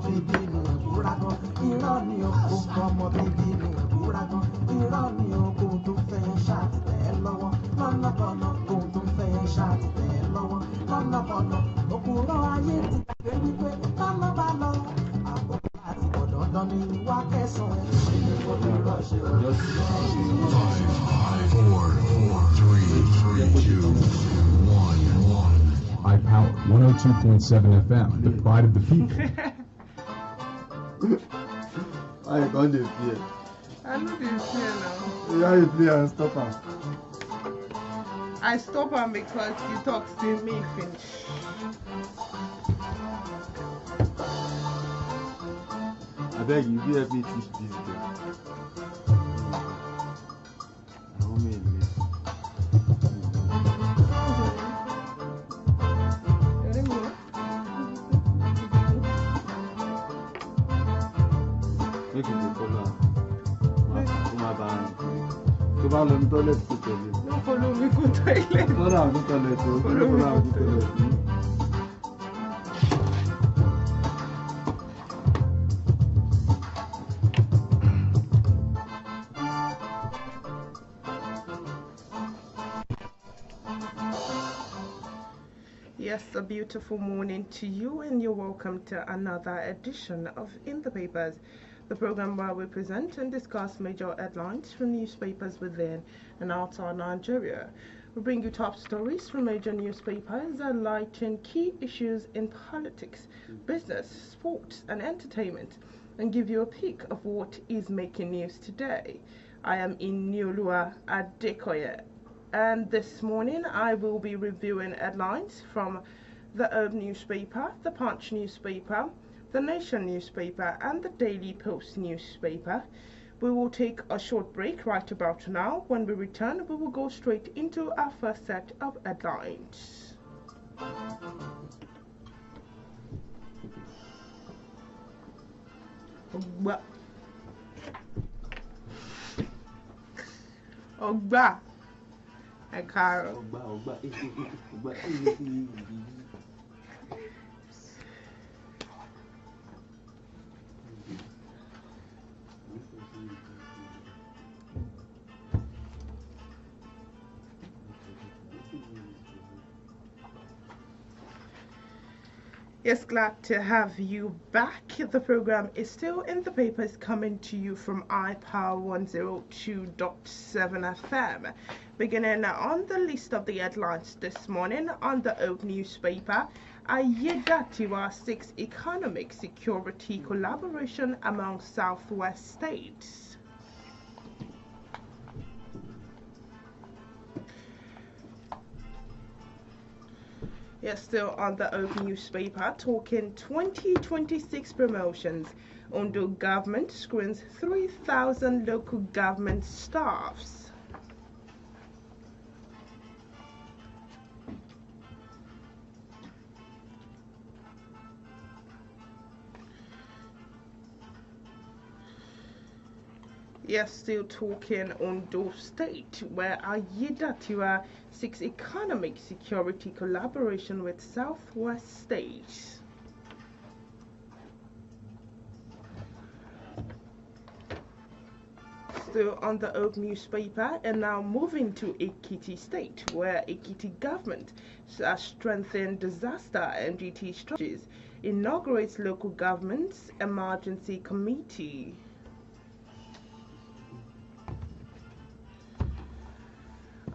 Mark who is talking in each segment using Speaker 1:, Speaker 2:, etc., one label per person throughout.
Speaker 1: bíbí inú ìbúra gan. Irọ́ ni o kò fọmọ bíbí inú ìbúra gan. Irọ́ ni o kò tó fẹ́ ṣàtìlẹ́ lọ́wọ́. Lọ́nàkọ́nà kò tó fẹ́ ṣàtìlẹ́ lọ́wọ́. Lọ́nàkọ́nà òkúrọ̀ ayé ti gbàgbé wípé tọ́lọ́ bá lọ. Àbọ̀ láti ọ̀dọ̀ ọ̀dọ́ ni wá kẹsàn-án ẹ̀ ṣe ní kò ní rọ̀ṣẹ̀ ọ̀dọ́ sí i.
Speaker 2: 5, 4, 3, 2, 1. iPower 102.7 FM, the pride of the people.
Speaker 3: I can't dey fear.
Speaker 4: I know dey fear now.
Speaker 3: Yeah, you play and stop am.
Speaker 4: I stop am because you talk still me finish.
Speaker 3: Abeg, you fit help me teach this girl. I wan make e late. Make you dey follow am. Kó má bá a rìn. Tó bá lọ ní toilet tó tẹ̀lé.
Speaker 4: No follow me go toilet.
Speaker 3: Follow am go toilet o.
Speaker 4: Follow me
Speaker 3: am
Speaker 4: go
Speaker 3: go toilet.
Speaker 4: Yes, a beautiful morning to you, and you're welcome to another edition of In the Papers, the program where we present and discuss major headlines from newspapers within and outside Nigeria. We bring you top stories from major newspapers and lighten key issues in politics, business, sports, and entertainment, and give you a peek of what is making news today. I am Inioluwa Adekoya, and this morning I will be reviewing headlines from the Herb newspaper, the Punch newspaper, the Nation newspaper, and the Daily Post newspaper. We will take a short break right about now. When we return, we will go straight into our first set of headlines. Ogba. Carol. Yes, glad to have you back. The program is still in the papers, coming to you from iPower 102.7 FM. Beginning on the list of the headlines this morning on the Old newspaper, Ayedatiwa seeks economic security collaboration among Southwest states. Yes, still on the Old newspaper, talking 2026 promotions. Ondo government screens 3,000 local government staffs. Yes, still talking Ondo State, where Ayedatiwa seeks economic security collaboration with Southwest states. Still on the Old newspaper, and now moving to Ekiti State, where Ekiti government has strengthened disaster NGT strategies, inaugurates local government's emergency committee.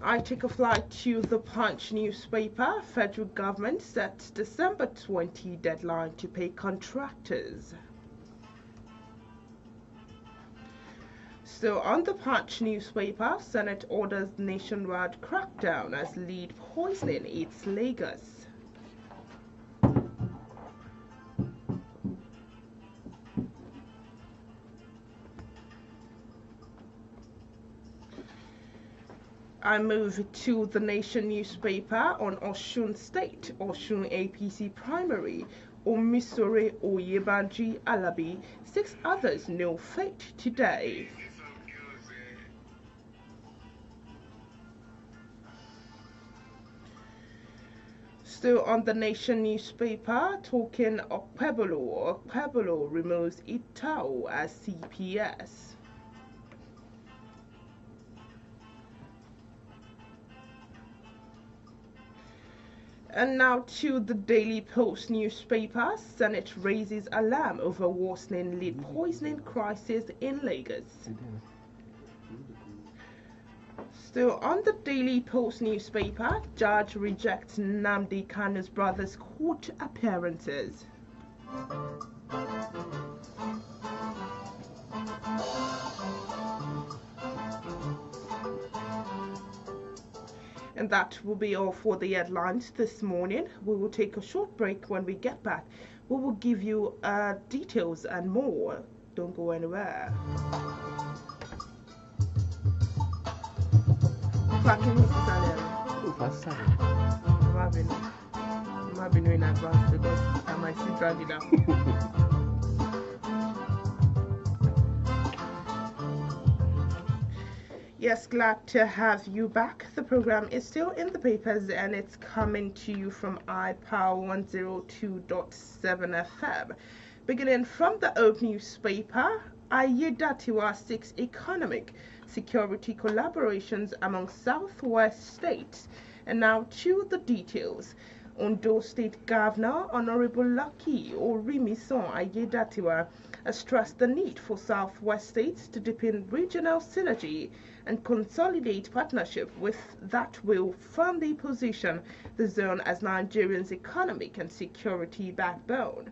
Speaker 4: I take a flight to the Punch newspaper. Federal government sets December 20 deadline to pay contractors. Still on the Punch newspaper, Senate orders nationwide crackdown as lead poisoning hits Lagos. I move to the Nation newspaper on Osun State, Osun APC primary, Omisore Oyebanji Alabi, 6 others know fate today. Still on the Nation newspaper, talking Okpebolo removes Itau as CPS. And now to the Daily Post newspaper. Senate raises alarm over worsening lead poisoning crisis in Lagos. Still on the Daily Post newspaper, judge rejects Nnamdi Kanu's brother's court appearances. And that will be all for the headlines this morning. We will take a short break. When we get back, we will give you details and more. Don't go anywhere. I'm having in advance because I might still drag it out. Yes, glad to have you back. The program is still in the papers and it's coming to you from iPower 102.7 FM. Beginning from the Oak newspaper, Ayedatiwa seeks economic security collaborations among Southwest states. And now to the details. Ondo State Governor Honorable Lucky Orimison Ayedatiwa has stressed the need for Southwest states to deepen regional synergy and consolidate partnership that will firmly position the zone as Nigeria's economic and security backbone.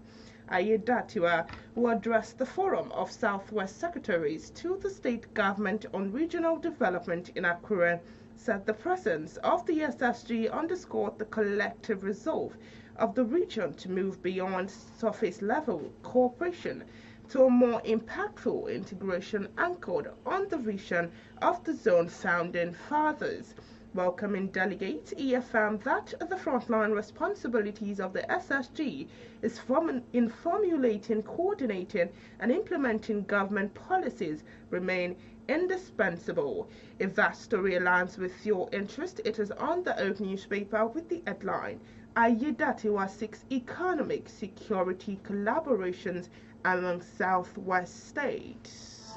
Speaker 4: Ayedatiwa, who addressed the Forum of Southwest Secretaries to the state government on regional development in Akure, said the presence of the SSG underscored the collective resolve of the region to move beyond surface-level cooperation to a more impactful integration anchored on the vision of the zone's founding fathers. Welcoming delegates, he affirmed that the frontline responsibilities of the SSG is in formulating, coordinating, and implementing government policies remain indispensable. If that story aligns with your interest, it is on the Oak newspaper with the headline, Ayedatiwa seeks economic security collaborations among Southwest states.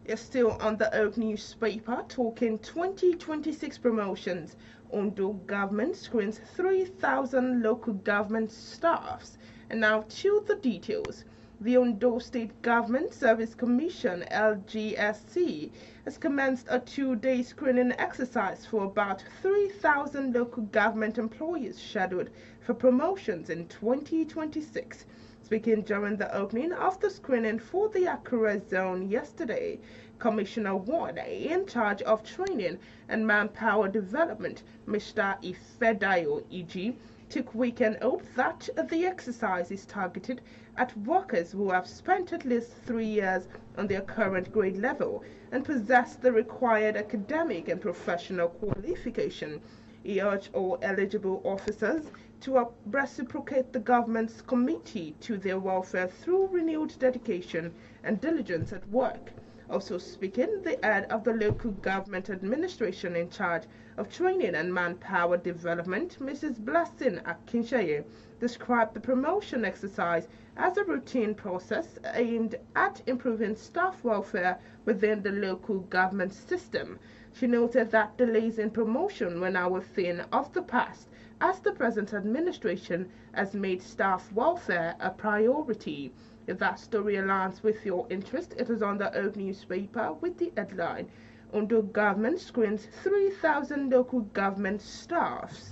Speaker 4: Is still on the Oak newspaper, talking 2026 promotions. Ondo government screens 3,000 local government staffs. And now to the details. The Ondo State Government Service Commission, LGSC, has commenced a 2-day screening exercise for about 3,000 local government employees scheduled for promotions in 2026. Speaking during the opening of the screening for the Akure zone yesterday, Commissioner 1 in charge of training and manpower development, Mr. Ifedayo E.G., took weekend oath that the exercise is targeted at workers who have spent at least 3 years on their current grade level and possess the required academic and professional qualification. He urged all eligible officers to reciprocate the government's commitment to their welfare through renewed dedication and diligence at work. Also speaking, the head of the local government administration in charge of training and manpower development, Mrs. Blessing Akinshaye, described the promotion exercise as a routine process aimed at improving staff welfare within the local government system. She noted that delays in promotion were now a thing of the past, as the present administration has made staff welfare a priority. If that story aligns with your interest, it is on the Oak newspaper with the headline, Ondo government screens 3,000 local government staffs.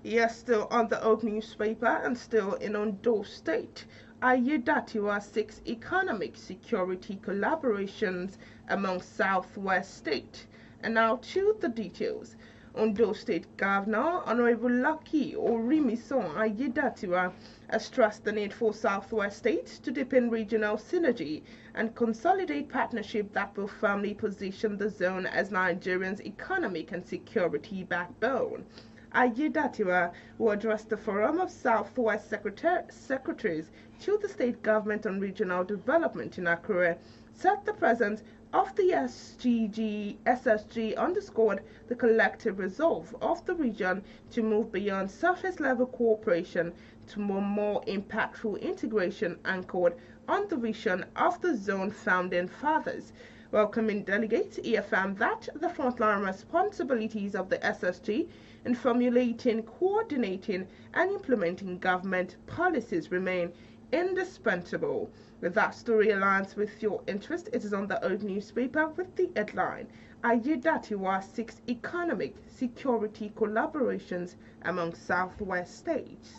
Speaker 4: Yes, still on the Oak newspaper and still in Ondo State, Ayedatiwa seeks economic security collaborations among Southwest State. And now to the details. Ondo State Governor Honorable Lucky Orimison Ayedatiwa has stressed the need for Southwest states to deepen regional synergy and consolidate partnership that will firmly position the zone as Nigeria's economic and security backbone. Ayedatiwa, who addressed the Forum of Southwest Secretaries to the state government on regional development in Akure, said the presence of the SSG underscored the collective resolve of the region to move beyond surface level cooperation to more impactful integration anchored on the vision of the zone founding fathers. Welcoming delegates, he affirmed that the frontline responsibilities of the SSG in formulating, coordinating, and implementing government policies remain indispensable. With that story aligns with your interest, it is on the old newspaper with the headline, Ayedatiwa seeks economic security collaborations among Southwest states.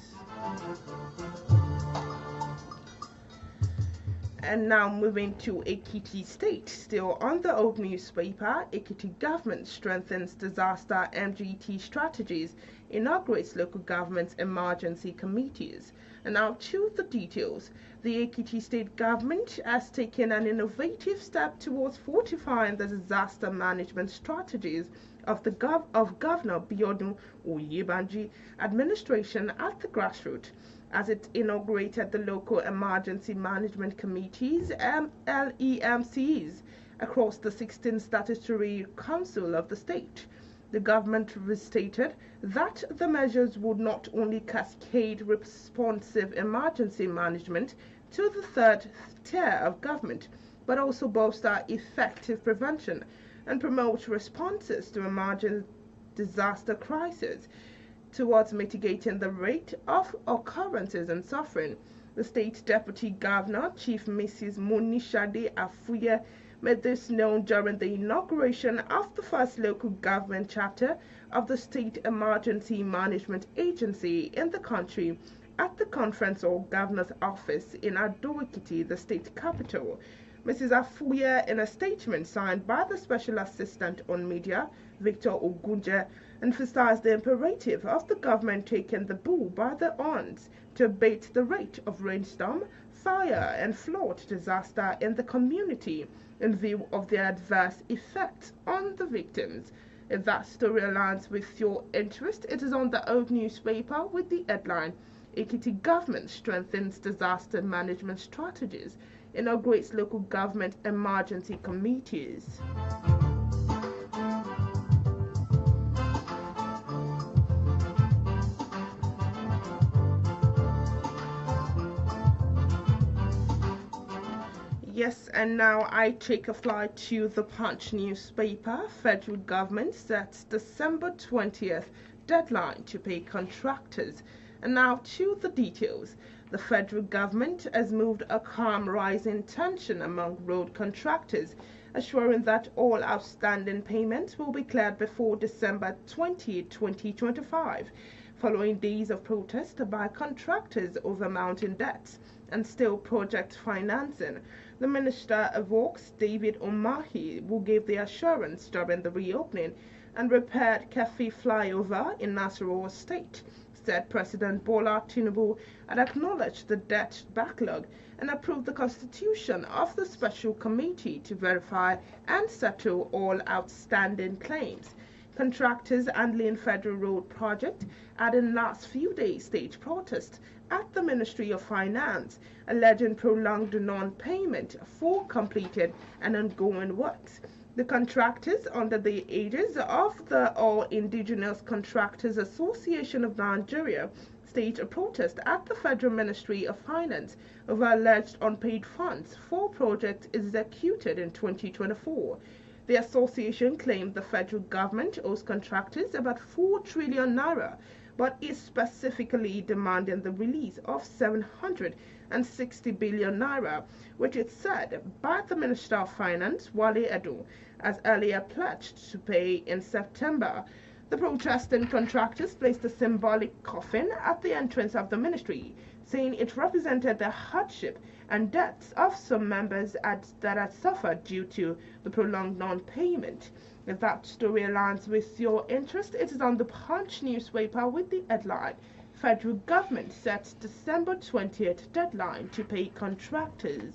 Speaker 4: And now moving to Ekiti State, still on the old newspaper, Ekiti government strengthens disaster MGT strategies, inaugurates local government's emergency committees. And now to the details. The Ekiti State government has taken an innovative step towards fortifying the disaster management strategies of Governor Biodun Oyebanji administration at the grassroots, as it inaugurated the local emergency management committees LEMCs across the 16 statutory council of the state. The government restated that the measures would not only cascade responsive emergency management to the third tier of government, but also bolster effective prevention and promote responses to emerging disaster crises towards mitigating the rate of occurrences and suffering. The state deputy governor, Chief Mrs. Monishade Afuye, made this known during the inauguration of the first local government chapter of the State Emergency Management Agency in the country at the Conference or Governor's Office in Ado-Ekiti, the state capital. Mrs. Afuye, in a statement signed by the Special Assistant on Media, Victor Ogunje, emphasized the imperative of the government taking the bull by the horns to abate the rate of rainstorm, fire, and flood disaster in the community in view of the adverse effects on the victims. If that story aligns with your interest, it is on the old newspaper with the headline, Ekiti government strengthens disaster management strategies, inaugurates local government emergency committees. Yes, and now I take a flight to the Punch newspaper. Federal government sets December 20th deadline to pay contractors. And now to the details. The federal government has moved a calm rising tension among road contractors, assuring that all outstanding payments will be cleared before December 20, 2025, following days of protest by contractors over mounting debts and steel project financing. The Minister of Works, David Umahi, who gave the assurance during the reopening and repaired Kefi flyover in Nasarawa State, said President Bola Tinubu had acknowledged the debt backlog and approved the constitution of the special committee to verify and settle all outstanding claims. Contractors handling federal road project had in last few days staged protest at the Ministry of Finance, alleging prolonged non-payment for completed and ongoing works. The contractors, under the aegis of the All Indigenous Contractors Association of Nigeria, staged a protest at the Federal Ministry of Finance over alleged unpaid funds for projects executed in 2024. The association claimed the federal government owes contractors about 4 trillion naira, but is specifically demanding the release of 760 billion naira, which it said by the Minister of Finance, Wale Edo, as earlier pledged to pay in September. The protesting contractors placed a symbolic coffin at the entrance of the ministry, saying it represented the hardship and deaths of some members that had suffered due to the prolonged non-payment. If that story aligns with your interest, it is on the Punch newspaper with the headline, Federal Government sets December 20th deadline to pay contractors.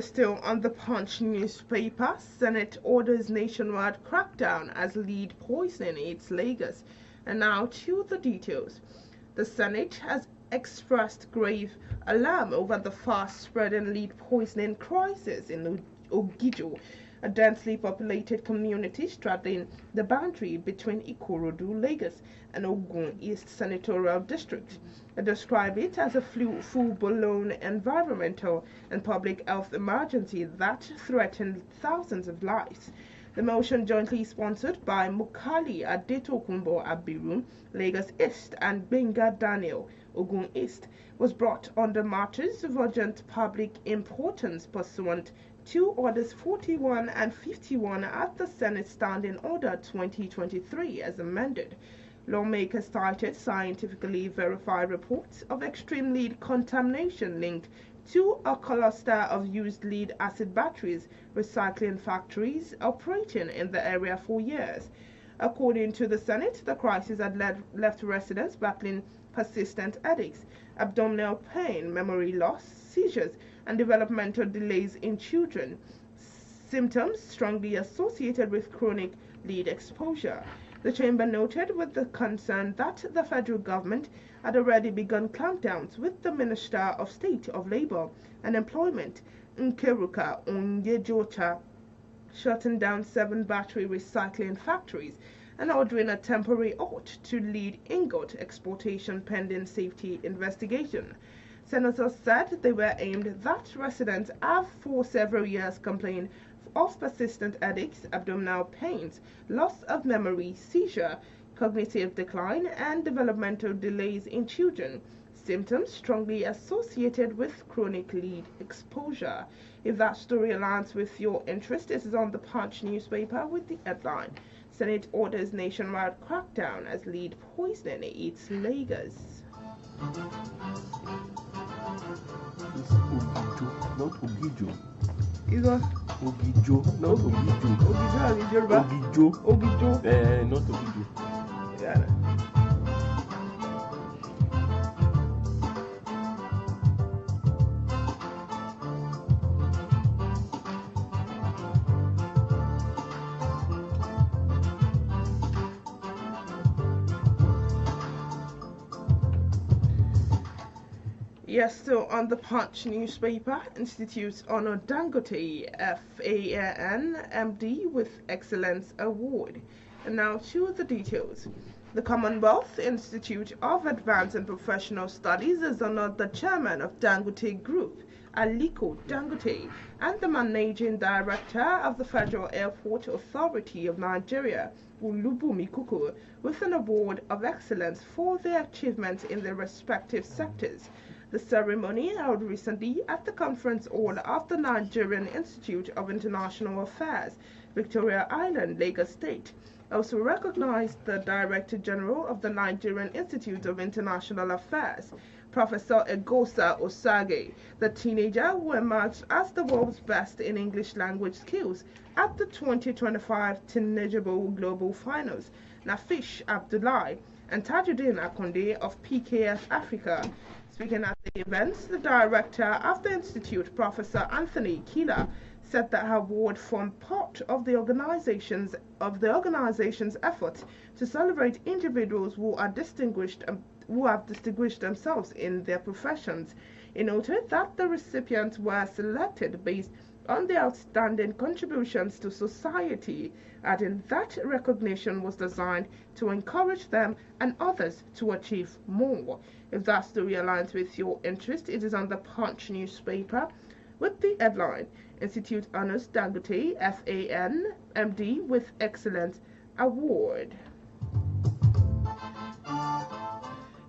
Speaker 4: Still on the Punch newspaper, Senate orders nationwide crackdown as lead poisoning hits Lagos. And now to the details. The Senate has expressed grave alarm over the fast-spreading lead poisoning crisis in Ogijo, a densely populated community straddling the boundary between Ikorodu, Lagos, and Ogun East Senatorial District. They describe it as a full-blown environmental and public health emergency that threatened thousands of lives. The motion, jointly sponsored by Mukali Adetokunbo Abiru, Lagos East, and Benga Daniel, Ogun East, was brought under matters of urgent public importance pursuant to Orders 41 and 51 at the Senate Standing Order 2023 as amended. Lawmakers cited scientifically verified reports of extreme lead contamination linked to a cluster of used lead acid batteries recycling factories operating in the area for years. According to the Senate, the crisis had left residents battling persistent headaches, abdominal pain, memory loss, seizures, and developmental delays in children, symptoms strongly associated with chronic lead exposure. The chamber noted with the concern that the federal government had already begun clampdowns with the Minister of State of Labor and Employment, Nkeruka Onyejocha, shutting down 7 battery recycling factories and ordering a temporary halt to lead ingot exportation pending safety investigation. Senators said they were aimed that residents have for several years complained of persistent headaches, abdominal pains, loss of memory, seizure, cognitive decline, and developmental delays in children, symptoms strongly associated with chronic lead exposure. If that story aligns with your interest, it is on the Punch newspaper with the headline, Senate orders nationwide crackdown as lead poisoning eats Lagos.
Speaker 3: It's Ogijo, not Ogijo.
Speaker 4: Is what?
Speaker 3: Ogijo, not Ogijo.
Speaker 4: Ogijo is Yoruba?
Speaker 3: Ogijo.
Speaker 4: Ogijo.
Speaker 3: Not Ogijo.
Speaker 4: Yeah. Yes, so on the Punch newspaper, Institute's Honor Dangote, FAN, MD with Excellence Award. And now to the details. The Commonwealth Institute of Advanced and Professional Studies has honored the chairman of Dangote Group, Aliko Dangote, and the managing director of the Federal Airport Authority of Nigeria, Olubunmi Kuku, with an award of excellence for their achievements in their respective sectors. The ceremony held recently at the conference hall of the Nigerian Institute of International Affairs, Victoria Island, Lagos State, also recognized the Director General of the Nigerian Institute of International Affairs, Professor Egosa Osage, the teenager who emerged as the world's best in English language skills at the 2025 Teenageable Global Finals, Nafish Abdullahi, and Tajuddin Akonde of PKS Africa. Speaking at the event, the director of the Institute, Professor Anthony Keeler, said that her award formed part of the organization's efforts to celebrate individuals who have distinguished themselves in their professions. He noted that the recipients were selected based on their outstanding contributions to society, adding that recognition was designed to encourage them and others to achieve more. If that story aligns with your interest, it is on the Punch newspaper with the headline Institute Honors Dangote FAN MD with Excellence Award.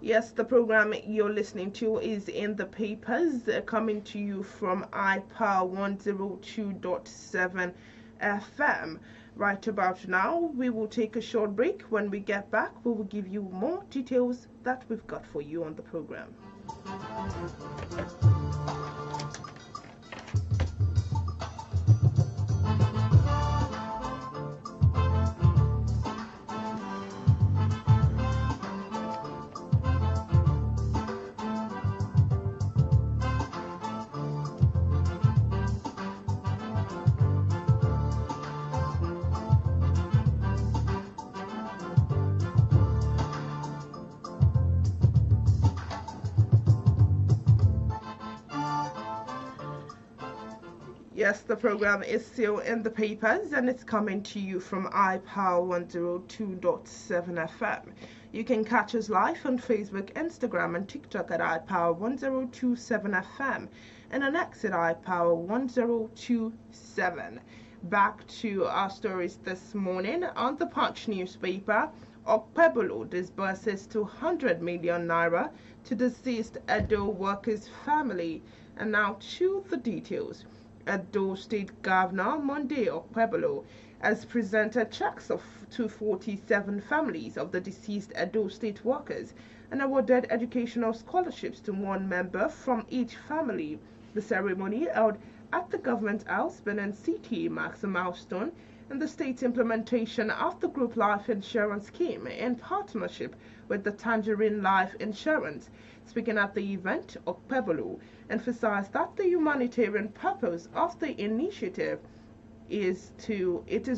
Speaker 4: Yes, the program you're listening to is in the papers, coming to you from iPower 102.7 FM. Right about now, we will take a short break. When we get back, we will give you more details that we've got for you on the program. Yes, the program is still in the papers and it's coming to you from iPower 102.7 FM. You can catch us live on Facebook, Instagram, and TikTok at iPower 1027 FM and on X at iPower 1027. Back to our stories this morning. On the Punch newspaper, Okpebolo disburses 200 million naira to deceased Edo workers' family. And now to the details. Edo State Governor Monday Okpebolo has presented checks to 47 families of the deceased Edo State workers and awarded educational scholarships to one member from each family. The ceremony held at the Government House, Benin City, marks a milestone in the state's implementation of the group life insurance scheme in partnership with the Tangerine Life Insurance. Speaking at the event, Okpebolo emphasized that the humanitarian purpose of the initiative is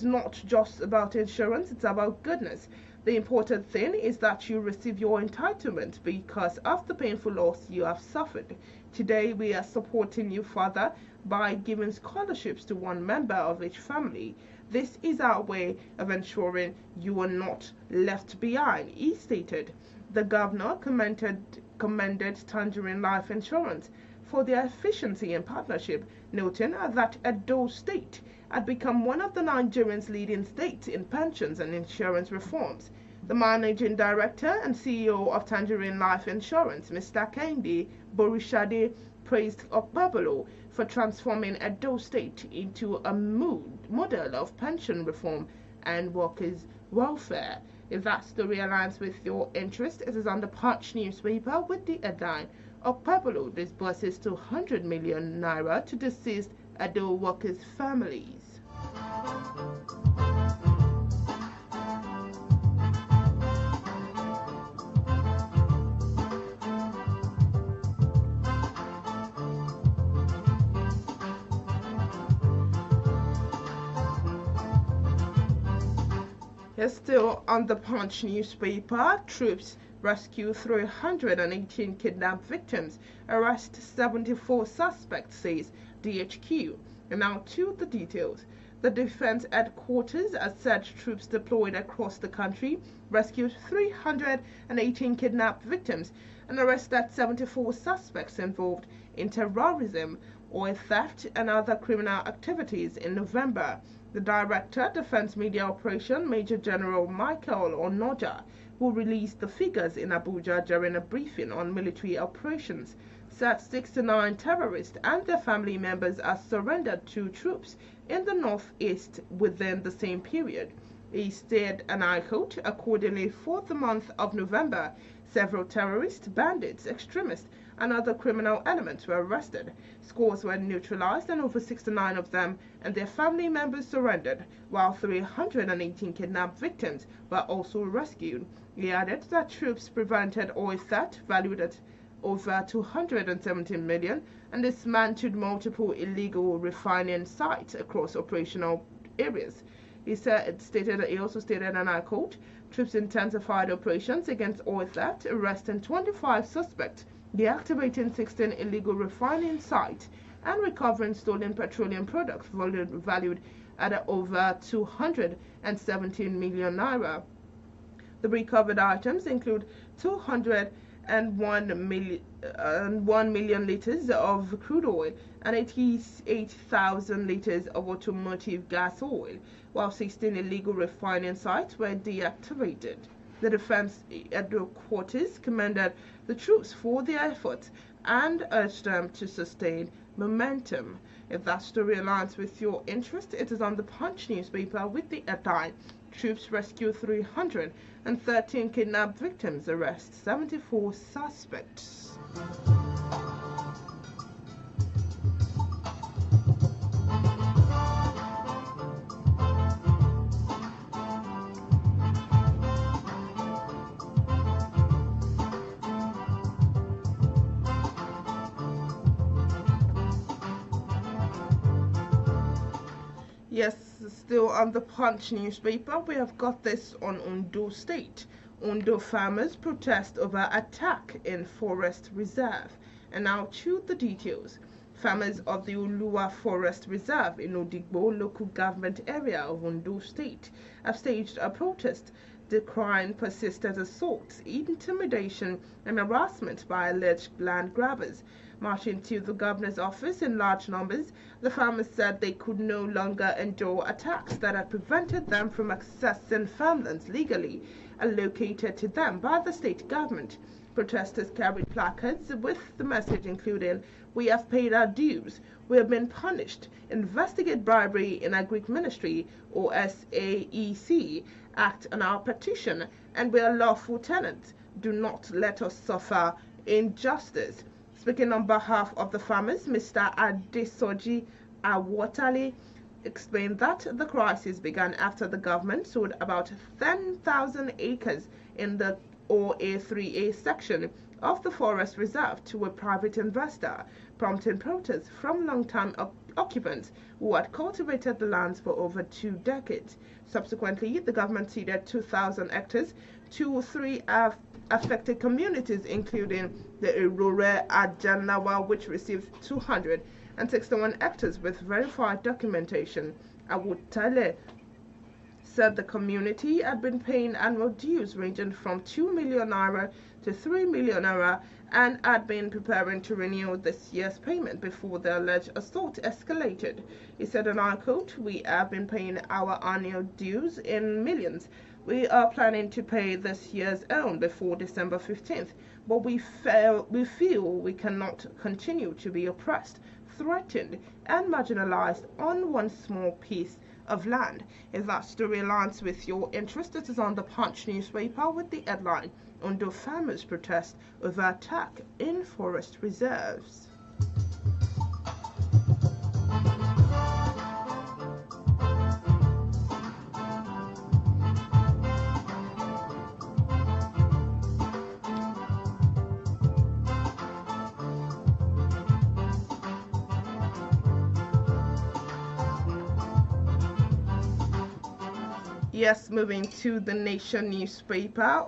Speaker 4: not just about insurance, it's about goodness. The important thing is that you receive your entitlement because of the painful loss you have suffered. Today, we are supporting you further by giving scholarships to one member of each family. This is our way of ensuring you are not left behind, he stated. The governor commended Tangerine Life Insurance for their efficiency and partnership, noting that Edo State had become one of the Nigerian's leading states in pensions and insurance reforms. The managing director and CEO of Tangerine Life Insurance, Mr. Kendi Borishade, praised Okpebolo for transforming Edo State into a model of pension reform and workers' welfare. If that story aligns with your interest, it is on the Punch newspaper with the headline Okpebolo disburses 200 million naira to deceased Edo workers' families. Still on the Punch newspaper, troops rescue 318 kidnapped victims, arrest 74 suspects, says DHQ. And now to the details. The defense headquarters has said troops deployed across the country rescued 318 kidnapped victims and arrested 74 suspects involved in terrorism, oil theft, and other criminal activities in November. The Director, Defense Media Operation, Major General Michael Onoja, who released the figures in Abuja during a briefing on military operations, said 69 terrorists and their family members are surrendered to troops in the northeast within the same period. He said, and I quote, accordingly, for the month of November, several terrorists, bandits, extremists, and other criminal elements were arrested. Scores were neutralized and over 69 of them and their family members surrendered, while 318 kidnapped victims were also rescued. He added that troops prevented oil theft valued at over 270 million and dismantled multiple illegal refining sites across operational areas. He also stated, and I quote, troops intensified operations against oil theft, arresting 25 suspects, deactivating 16 illegal refining sites, and recovering stolen petroleum products valued at over 217 million naira. The recovered items include 200 and 1 million liters of crude oil and 88,000 liters of automotive gas oil, while 16 illegal refining sites were deactivated. The defense headquarters commended the troops for their efforts and urged them to sustain momentum. If that story aligns with your interest, it is on the Punch newspaper with the headline: Troops rescue 313 kidnapped victims, arrest 74 suspects. Yes, still on the Punch newspaper, we have got this on Ondo State. Ondo farmers protest over attack in forest reserve. And now to the details. Farmers of the Inioluwa Forest Reserve in Odigbo local government area of Ondo State have staged a protest decrying persistent assaults, intimidation, and harassment by alleged land grabbers. Marching to the governor's office in large numbers, the farmers said they could no longer endure attacks that had prevented them from accessing farmlands legally allocated to them by the state government. Protesters carried placards with the message including, "We have paid our dues, we have been punished, investigate bribery in Agric Ministry or SAEC, act on our petition, and we are lawful tenants. Do not let us suffer injustice." Speaking on behalf of the farmers, Mr. Adesoji Awotale explained that the crisis began after the government sold about 10,000 acres in the OA3A section of the forest reserve to a private investor, prompting protests from long-time occupants who had cultivated the lands for over 2 decades. Subsequently, the government ceded 2,000 hectares to 3 affected communities, including the Irore Ajanawa, which received 261 hectares with verified documentation. Awotale said the community had been paying annual dues ranging from 2 million naira to 3 million naira and had been preparing to renew this year's payment before the alleged assault escalated. He said, and I quote, "We have been paying our annual dues in millions. We are planning to pay this year's own before December 15th, but we feel we cannot continue to be oppressed, threatened, and marginalized on one small piece of land." If that story aligns with your interest, it is on the Punch newspaper with the headline, "Ondo farmers protest over attack in forest reserves." Yes, moving to the Nation newspaper,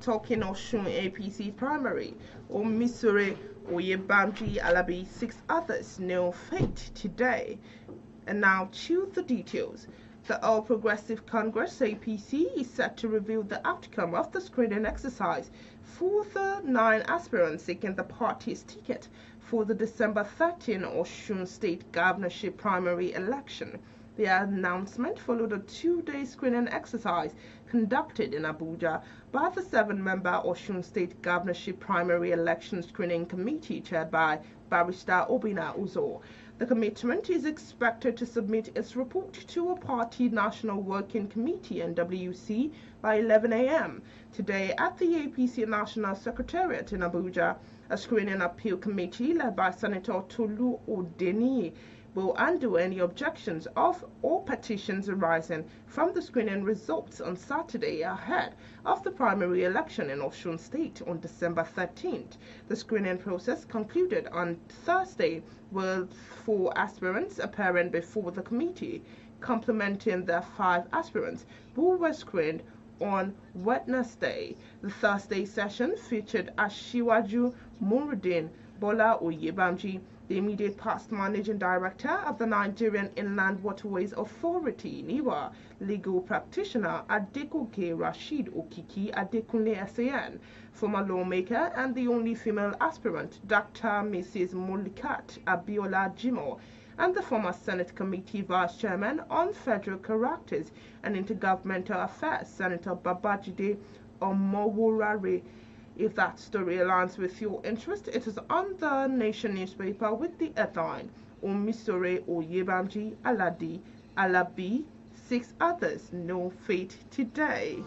Speaker 4: talking Osun APC primary, Omisore Oyebamji Alabi, 6 others, no fate today. And now to the details. The All Progressive Congress APC is set to reveal the outcome of the screening exercise for the 9 aspirants seeking the party's ticket for the December 13 Osun State governorship primary election. The announcement followed a 2-day screening exercise conducted in Abuja by the 7-member Osun State Governorship Primary Election Screening Committee chaired by Barrister Obina Uzo. The commitment is expected to submit its report to a party National Working Committee (NWC) by 11 a.m. today at the APC National Secretariat in Abuja. A screening appeal committee led by Senator Tolu Odeni will undo any objections of or petitions arising from the screening results on Saturday ahead of the primary election in Osun State on December 13th. The screening process concluded on Thursday with 4 aspirants appearing before the committee, complementing the 5 aspirants who were screened on Wednesday. The Thursday session featured Ashiwaju Muruddin Bola Oyebamji, The immediate past managing director of the Nigerian Inland Waterways Authority, NIWA, legal practitioner Adekoya Rashid Okiki Adekunle SAN, former lawmaker and the only female aspirant, Dr. Mrs. Mulikat Abiola Jimo, and the former Senate Committee Vice Chairman on Federal Characters and Intergovernmental Affairs, Senator Babajide Omoworare. If that story aligns with your interest, it is on the Nation newspaper with the headline, Omisore Oyebanji Aladi Alabi, 6 others, no fate today.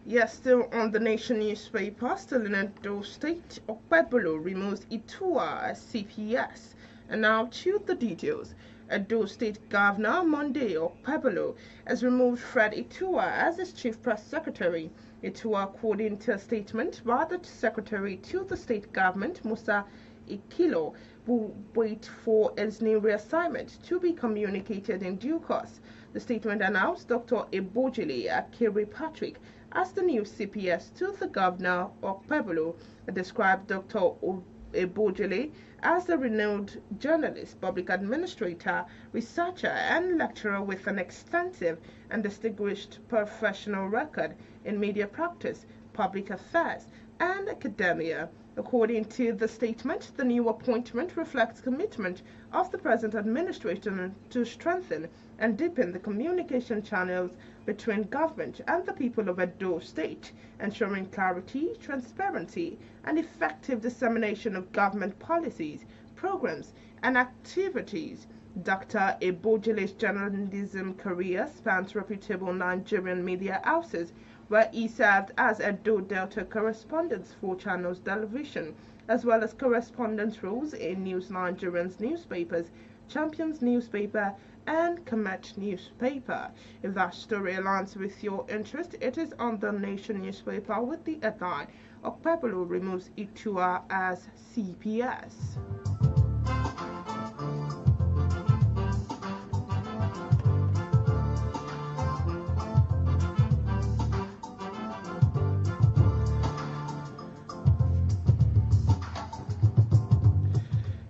Speaker 4: Yes, still on the Nation newspaper, still in Edo State, Okpebolo removes Itua as CPS. And now to the details. Edo State Governor Monday Okpebolo has removed Fred Itua as his Chief Press Secretary. Itua, according to a statement by the Secretary to the State Government, Musa Ikilo, will wait for his new reassignment to be communicated in due course. The statement announced Dr. Ebojile Akere Patrick as the new CPS to the Governor Okpebolo. Described Dr. Ebojile as a renowned journalist, public administrator, researcher, and lecturer with an extensive and distinguished professional record in media practice, public affairs, and academia. According to the statement, the new appointment reflects commitment of the present administration to strengthen and deepen the communication channels between government and the people of Edo State, ensuring clarity, transparency, and effective dissemination of government policies, programs, and activities. Dr. Ebojile's journalism career spans reputable Nigerian media houses, where he served as Edo Delta correspondent for Channels Television, as well as correspondence roles in News Nigerian's newspapers, Champions newspaper, and Comet newspaper. If that story aligns with your interest, it is on the Nation newspaper with the headline, Okpebolo removes Itua as CPS.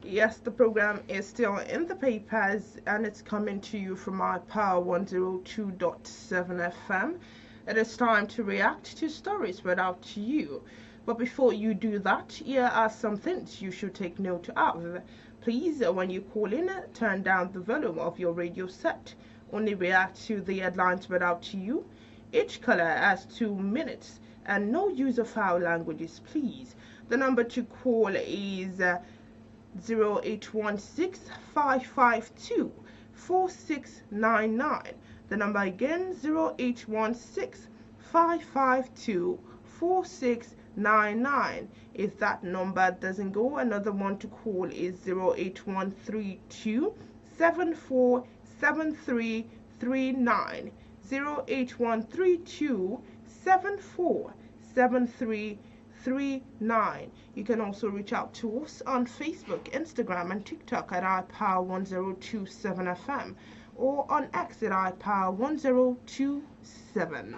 Speaker 4: Yes, the program is still in the papers and it's coming to you from my Power 102.7 FM. It is time to react to stories read out to you. But before you do that, here are some things you should take note of. Please, when you call in, turn down the volume of your radio set. Only react to the headlines read out to you. Each caller has 2 minutes and no use of foul languages, please. The number to call is 0816-552-4699. The number again, 0816-552-4699. If that number doesn't go, another one to call is 08132-747339. 08132-747339. You can also reach out to us on Facebook, Instagram, and TikTok at iPower1027FM or on X at iPower1027.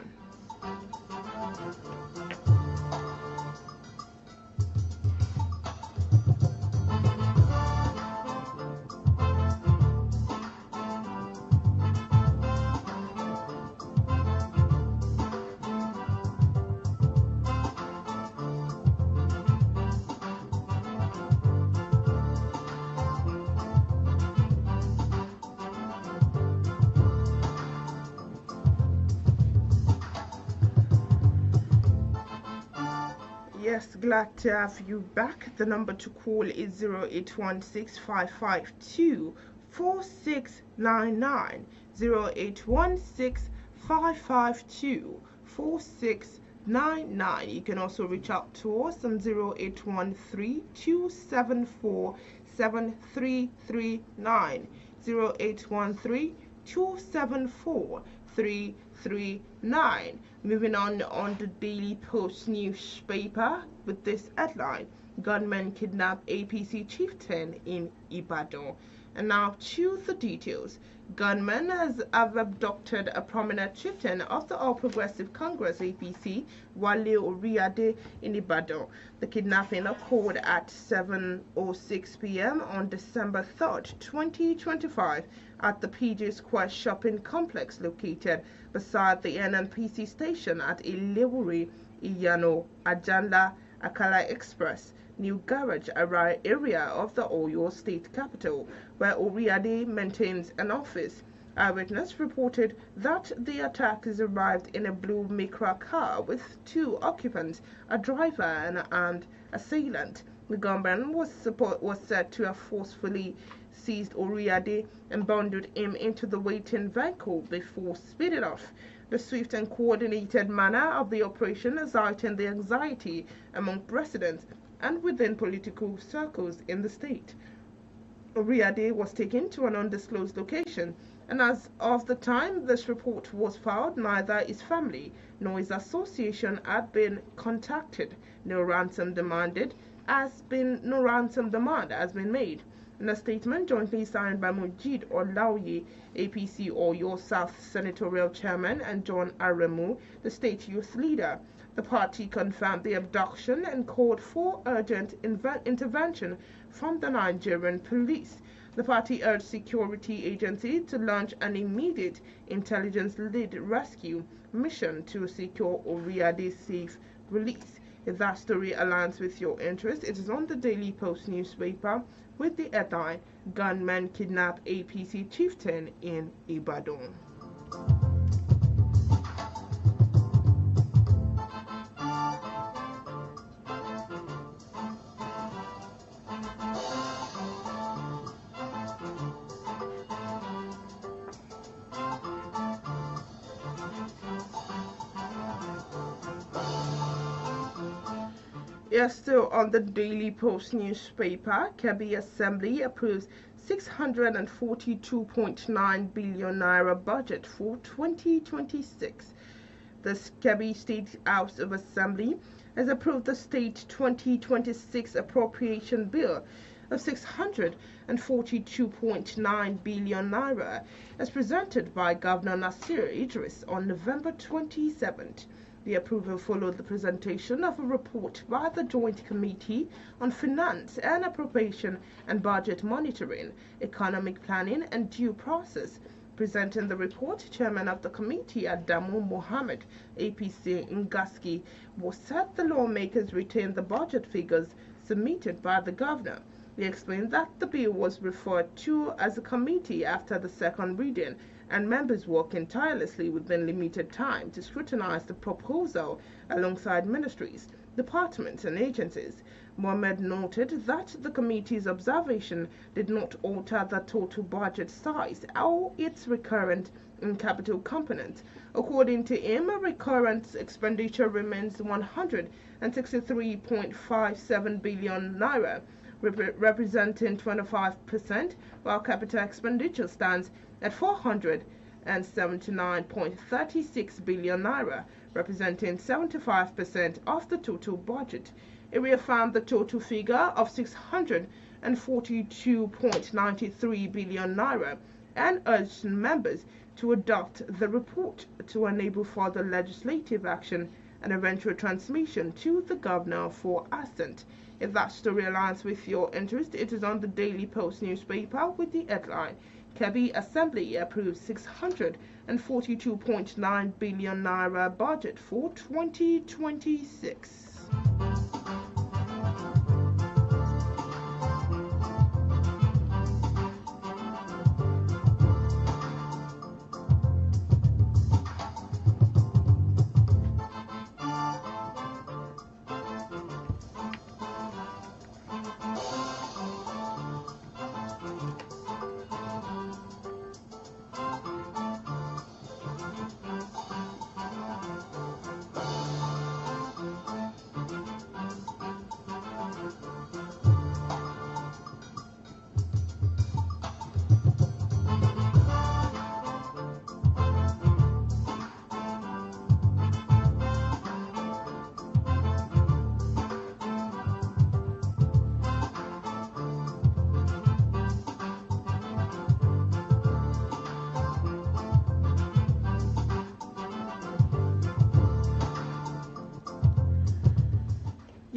Speaker 4: Yes, glad to have you back. The number to call is 0816-552-4699. 0816-552-4699. You can also reach out to us on 0813-274-7339. 0813-274-7339. Moving on the Daily Post newspaper with this headline: Gunmen kidnap APC chieftain in Ibadan. And now to the details. Gunmen have abducted a prominent chieftain of the All Progressive Congress APC, Wale Oriade, in Ibadan. The kidnapping occurred at 7:06 p.m. on December 3rd, 2025, at the PJ Square shopping complex located beside the NNPC station at Inioluwa Adekoya Akala Express, New Garage area of the Oyo State capital, where Oriade maintains an office. Eyewitness reported that the attackers arrived in a blue Micra car with 2 occupants, a driver and an armed assailant. The gunman was said to have forcefully seized Oriade and bundled him into the waiting vehicle before speeding off. The swift and coordinated manner of the operation has heightened the anxiety among residents and within political circles in the state. Oriade was taken to an undisclosed location, and as of the time this report was filed, neither his family nor his association had been contacted. No ransom demand has been made. In a statement jointly signed by Mujid Olaoye, APC Oyo South Senatorial Chairman, and John Aremu, the state youth leader, the party confirmed the abduction and called for urgent intervention from the Nigerian police. The party urged security agencies to launch an immediate intelligence-led rescue mission to secure Oriade's safe release. If that story aligns with your interest, it is on the Daily Post newspaper with the headline: Gunmen kidnap APC chieftain in Ibadan. Yes, still on the Daily Post newspaper, Kebbi Assembly approves 642.9 billion naira budget for 2026. The Kebbi State House of Assembly has approved the state 2026 appropriation bill of 642.9 billion naira as presented by Governor Nasir Idris on November 27th. The approval followed the presentation of a report by the Joint Committee on Finance and Appropriation and Budget Monitoring, Economic Planning and Due Process. Presenting the report, Chairman of the committee, Adamu Mohammed, APC Ngaski, said the lawmakers retained the budget figures submitted by the governor. He explained that the bill was referred to as a committee after the second reading, and members working tirelessly within limited time to scrutinize the proposal alongside ministries, departments, and agencies. Mohammed noted that the committee's observation did not alter the total budget size or its recurrent and capital components. According to him, a recurrent expenditure remains 163.57 billion naira, representing 25%, while capital expenditure stands at 479.36 billion naira, representing 75% of the total budget. It reaffirmed the total figure of 642.93 billion naira and urged members to adopt the report to enable further legislative action and eventual transmission to the governor for assent. If that story aligns with your interest, it is on the Daily Post newspaper with the headline: Kebbi Assembly approves 642.9 billion naira budget for 2026.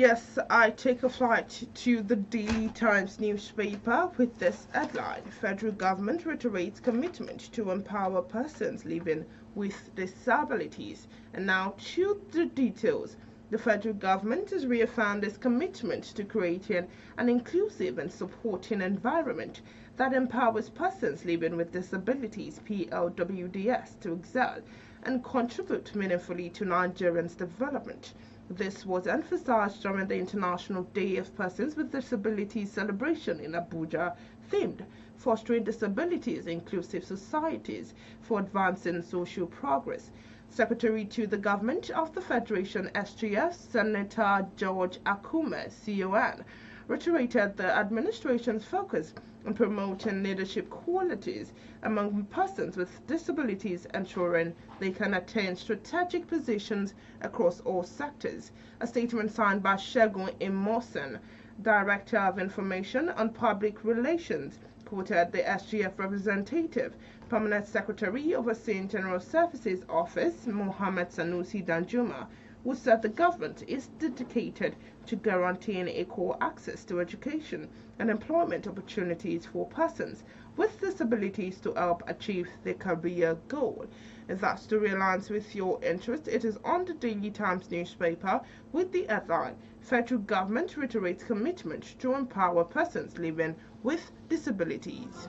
Speaker 4: Yes, I take a flight to the Daily Times newspaper with this headline: Federal government reiterates commitment to empower persons living with disabilities. And now to the details. The federal government has reaffirmed its commitment to creating an inclusive and supporting environment that empowers persons living with disabilities (PLWDS) to excel and contribute meaningfully to Nigerians' development. This was emphasized during the International Day of Persons with Disabilities celebration in Abuja, themed Fostering Disabilities Inclusive Societies for Advancing Social Progress. Secretary to the Government of the Federation SGF, Senator George Akume, CON, reiterated the administration's focus on promoting leadership qualities among persons with disabilities, ensuring they can attain strategic positions across all sectors. A statement signed by Segun Imosen, Director of Information and Public Relations, quoted the SGF representative, Permanent Secretary overseeing General Services Office, Mohammed Sanusi Danjuma, who said the government is dedicated to guaranteeing equal access to education and employment opportunities for persons with disabilities to help achieve their career goal. If that story aligns with your interest, it is on the Daily Times newspaper with the headline: Federal government reiterates commitment to empower persons living with disabilities.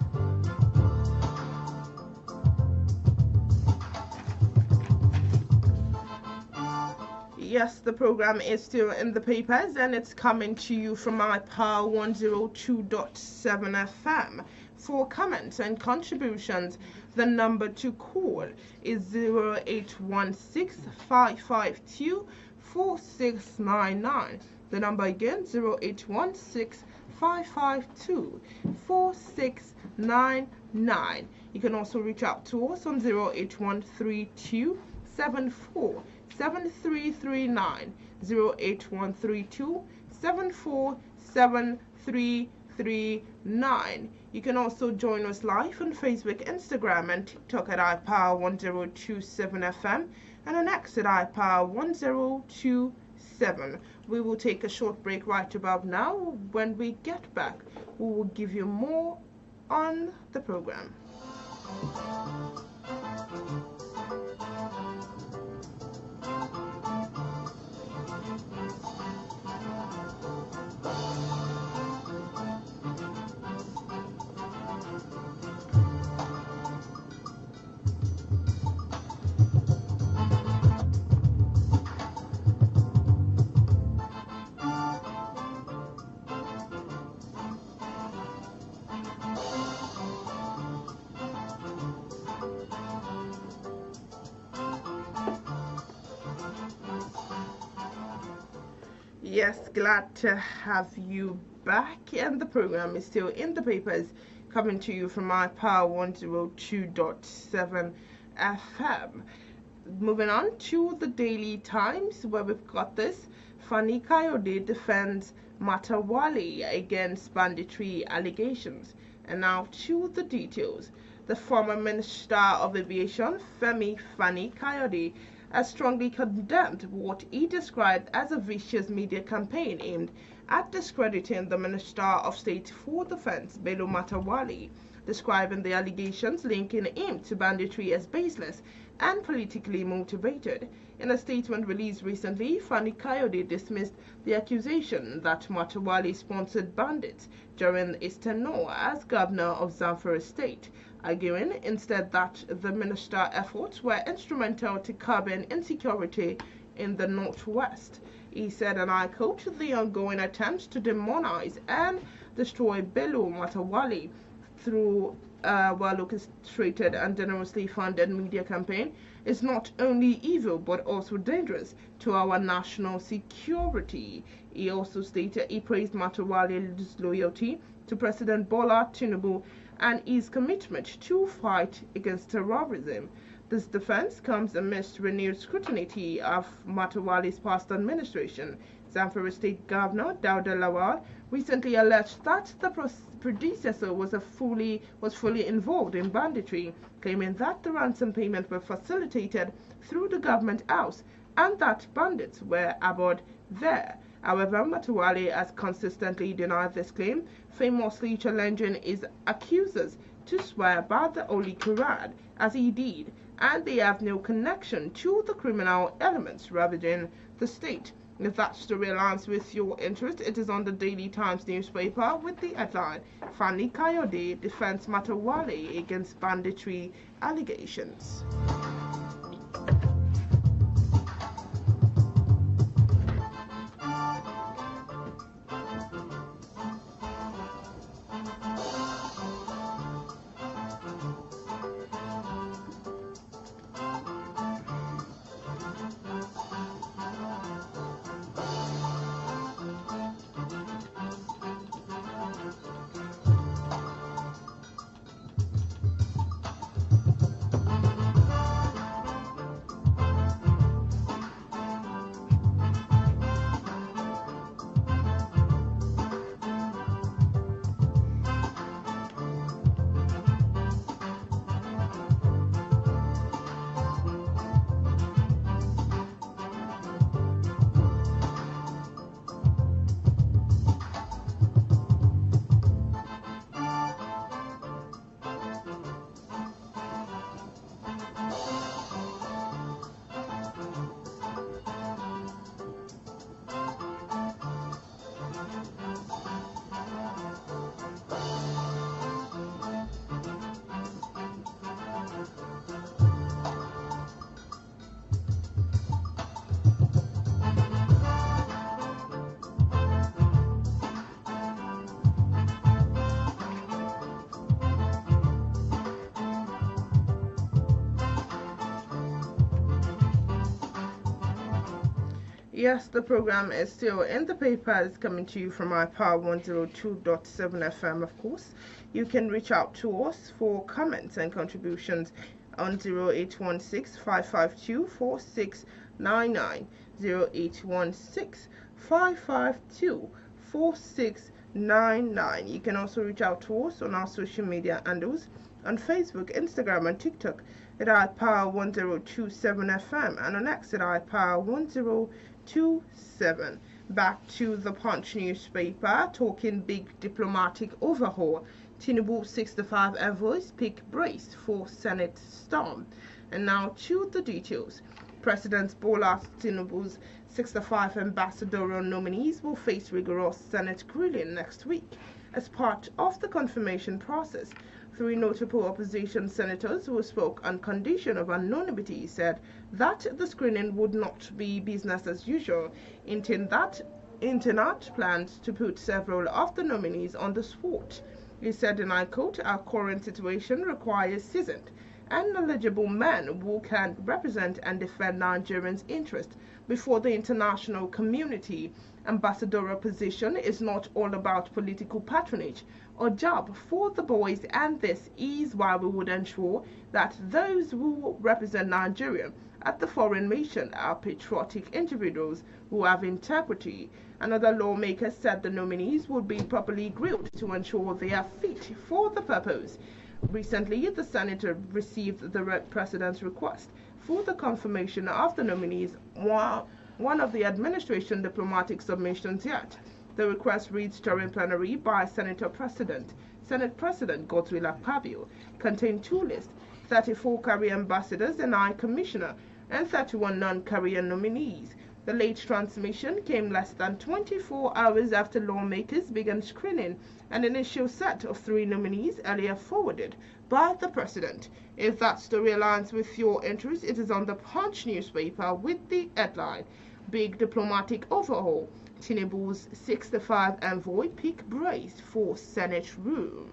Speaker 4: Yes, the program is still in the papers and it's coming to you from my Power 102.7 FM. For comments and contributions, the number to call is 0816-552-4699. The number again, 0816-552-4699. You can also reach out to us on 0813274 7339, 08132 747339. You can also join us live on Facebook, Instagram, and TikTok at iPower1027FM and on X at iPower1027. We will take a short break right about now. When we get back, we will give you more on the program. Yes, glad to have you back, and the program is still in the papers, coming to you from my Power 102.7 FM. Moving on to the Daily Times, where we've got this: Fani Kayode defends Matawale against banditry allegations. And now to the details. The former Minister of Aviation, Fani Kayode, has strongly condemned what he described as a vicious media campaign aimed at discrediting the Minister of State for Defense, Bello Matawale, describing the allegations linking him to banditry as baseless and politically motivated. In a statement released recently, Fani Kayode dismissed the accusation that Matawale sponsored bandits during his tenure as governor of Zamfara State, arguing instead that the minister's efforts were instrumental to curbing insecurity in the Northwest. He said, and I quote, "The ongoing attempts to demonize and destroy Bello Matawale through a well-orchestrated and generously funded media campaign is not only evil but also dangerous to our national security." He also stated he praised Matawale's loyalty to President Bola Tinubu and his commitment to fight against terrorism. This defense comes amidst renewed scrutiny of Matawale's past administration. Zamfara State Governor Dauda Lawal recently alleged that the predecessor was fully involved in banditry, claiming that the ransom payments were facilitated through the government house and that bandits were aboard there. However, Matuwale has consistently denied this claim, famously challenging his accusers to swear by the Holy Quran, as he did, and they have no connection to the criminal elements ravaging the state. If that story aligns with your interest, it is on the Daily Times newspaper with the headline, Fani Kayode defends Matuwale against banditry allegations. Yes, the program is still in the papers, coming to you from my Power 102.7 FM, of course. You can reach out to us for comments and contributions on 0816-552-4699, 0816-552-4699. You can also reach out to us on our social media handles on Facebook, Instagram, and TikTok at iPower 1027 FM, and on X at iPower 1027. Back to the Punch newspaper, talking big diplomatic overhaul. Tinubu 65 envoys pick brace for Senate storm. And now to the details. President Bola Tinubu's 65 ambassadorial nominees will face rigorous Senate grilling next week as part of the confirmation process. Three notable opposition senators who spoke on condition of anonymity said that the screening would not be business as usual, hinting that Internet plans to put several of the nominees on the spot. He said, and I quote, "Our current situation requires seasoned and knowledgeable men who can represent and defend Nigerians' interests before the international community. Ambassadorial position is not all about political patronage or job for the boys, and this is why we would ensure that those who represent Nigeria at the foreign mission are patriotic individuals who have integrity." Another lawmaker said the nominees would be properly grilled to ensure they are fit for the purpose. Recently, the Senate received the President's request for the confirmation of the nominees, one of the administration diplomatic submissions yet. The request reads during plenary by Senate President Godswill Akpabio, contained two lists, 34 career ambassadors and High Commissioner, and 31 non-career nominees. The late transmission came less than 24 hours after lawmakers began screening an initial set of 3 nominees earlier forwarded by the President. If that story aligns with your interest, it is on the Punch newspaper with the headline, Big Diplomatic Overhaul. Tinubu's 65 envoy pick brace for Senate room.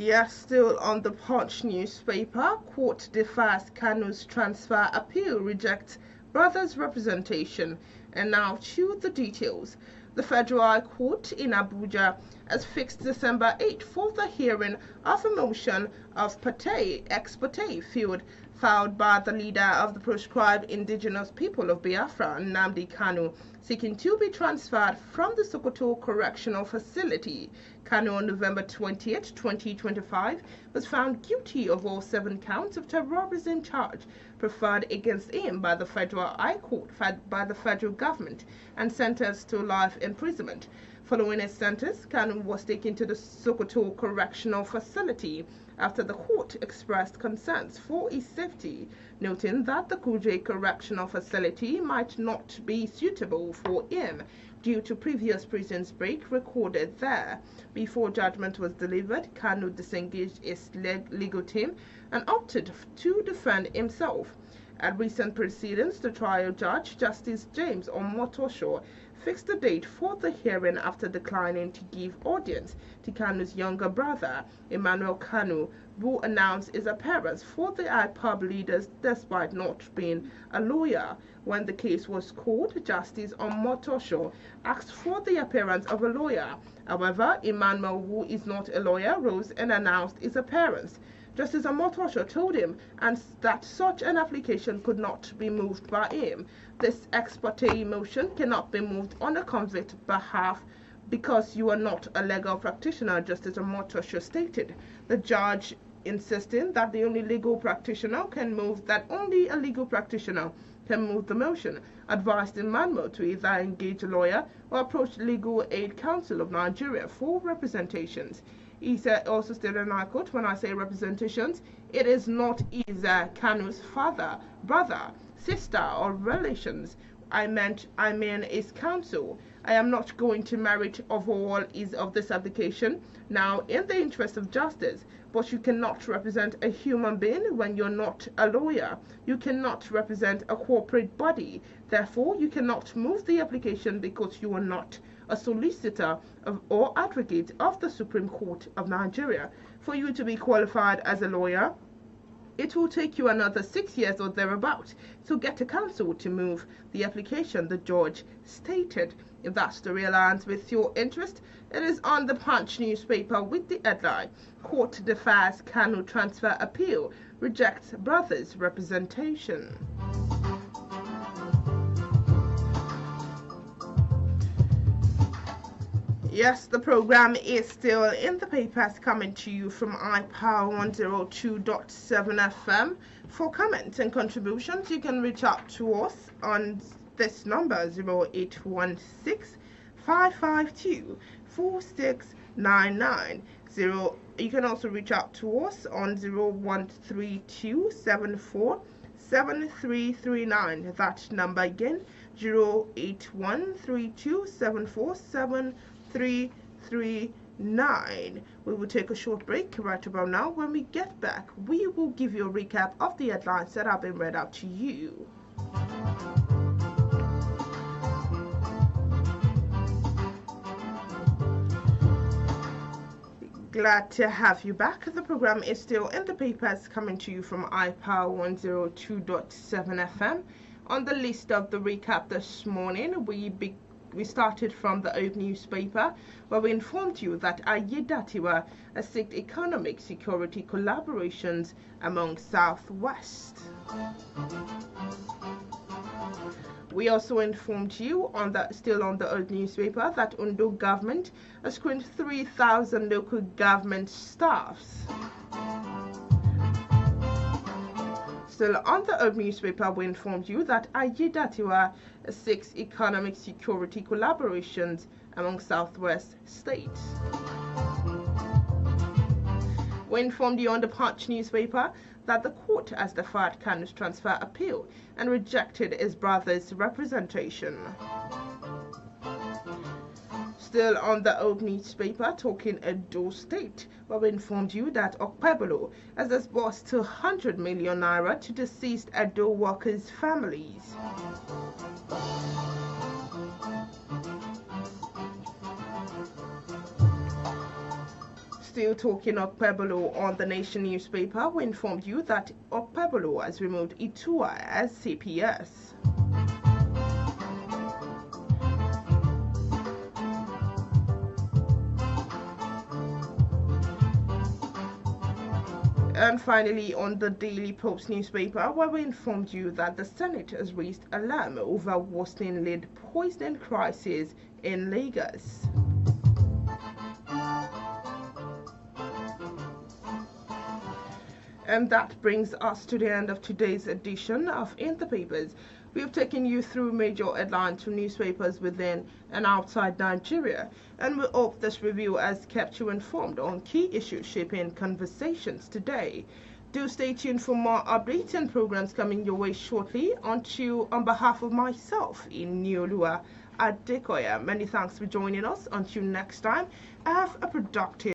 Speaker 4: Yes, still on the Punch newspaper, court defies Kanu's transfer appeal, rejects brother's representation. And now to the details. The Federal High Court in Abuja has fixed December 8 for the hearing of a motion of ex parte filed by the leader of the proscribed indigenous people of Biafra, Nnamdi Kanu, seeking to be transferred from the Sokoto Correctional Facility. Kanu, on November 28, 2025, was found guilty of all 7 counts of terrorism charge preferred against him by the Federal High Court by the federal government and sentenced to life imprisonment. Following his sentence, Kanu was taken to the Sokoto Correctional Facility after the court expressed concerns for his safety, noting that the Kuje Correctional Facility might not be suitable for him due to previous prison break recorded there. Before judgment was delivered, Kanu disengaged his legal team and opted to defend himself. At recent proceedings, the trial judge, Justice James Omotosho, fixed the date for the hearing after declining to give audience to Kanu's younger brother, Emmanuel Kanu, who announced his appearance for the IPOB leaders despite not being a lawyer. When the case was called, Justice Omotosho asked for the appearance of a lawyer. However, Emmanuel, who is not a lawyer, rose and announced his appearance. Justice Omotosho told him that such an application could not be moved by him. This ex parte motion cannot be moved on a convict's behalf because you are not a legal practitioner, Justice Omotosho stated. The judge insisting that the only legal practitioner can move the motion, advised Emmanuel to either engage a lawyer or approach Legal Aid Council of Nigeria for representations. He said, also stated in High Court, when I say representations, it is not either Kanu's father, brother, sister, or relations. I mean his counsel. I am not going to merit of all is of this application now in the interest of justice, but you cannot represent a human being when you're not a lawyer. You cannot represent a corporate body. Therefore, you cannot move the application because you are not a solicitor or advocate of the Supreme Court of Nigeria. For you to be qualified as a lawyer, it will take you another 6 years or thereabout to get a counsel to move the application, the judge stated. If that's the real answer with your interest, it is on the Punch newspaper with the headline, Court defies Kanu transfer appeal, rejects brother's representation. Yes, the program is still in the papers, coming to you from iPower 102.7 FM. For comments and contributions, you can reach out to us on this number, 0816 552 4699. You can also reach out to us on 0132 74 7339. That number again, 08132 74 7339. We will take a short break right about now. When we get back, we will give you a recap of the headlines that have been read out to you. Glad to have you back. The program is still in the papers, coming to you from iPower 102.7 FM. On the list of the recap this morning, we started from the Open newspaper, where we informed you that Ayedatiwa has sought economic security collaborations among Southwest. We also informed you still on the Old newspaper, that Ondo government has screened 3,000 local government staffs. Still on the Old newspaper, we informed you that Ayedatiwa seeks economic security collaborations among Southwest states. We informed you on the Punch newspaper that the court has defied Kanu's transfer appeal and rejected his brother's representation. Still on the Old newspaper, talking Edo State, where we informed you that Okpebolo has disbursed 200 million naira to deceased Edo workers' families. still talking Okpebolo on the Nation newspaper, we informed you that Okpebolo has removed Itua as CPS. And finally, on the Daily Post newspaper, where we informed you that the Senate has raised alarm over worsening lead poisoning crisis in Lagos. And that brings us to the end of today's edition of In the Papers. We have taken you through major headlines from newspapers within and outside Nigeria, and we hope this review has kept you informed on key issues shaping conversations today. Do stay tuned for more updates and programs coming your way shortly. On behalf of myself, Inioluwa Adekoya, many thanks for joining us. Until next time, have a productive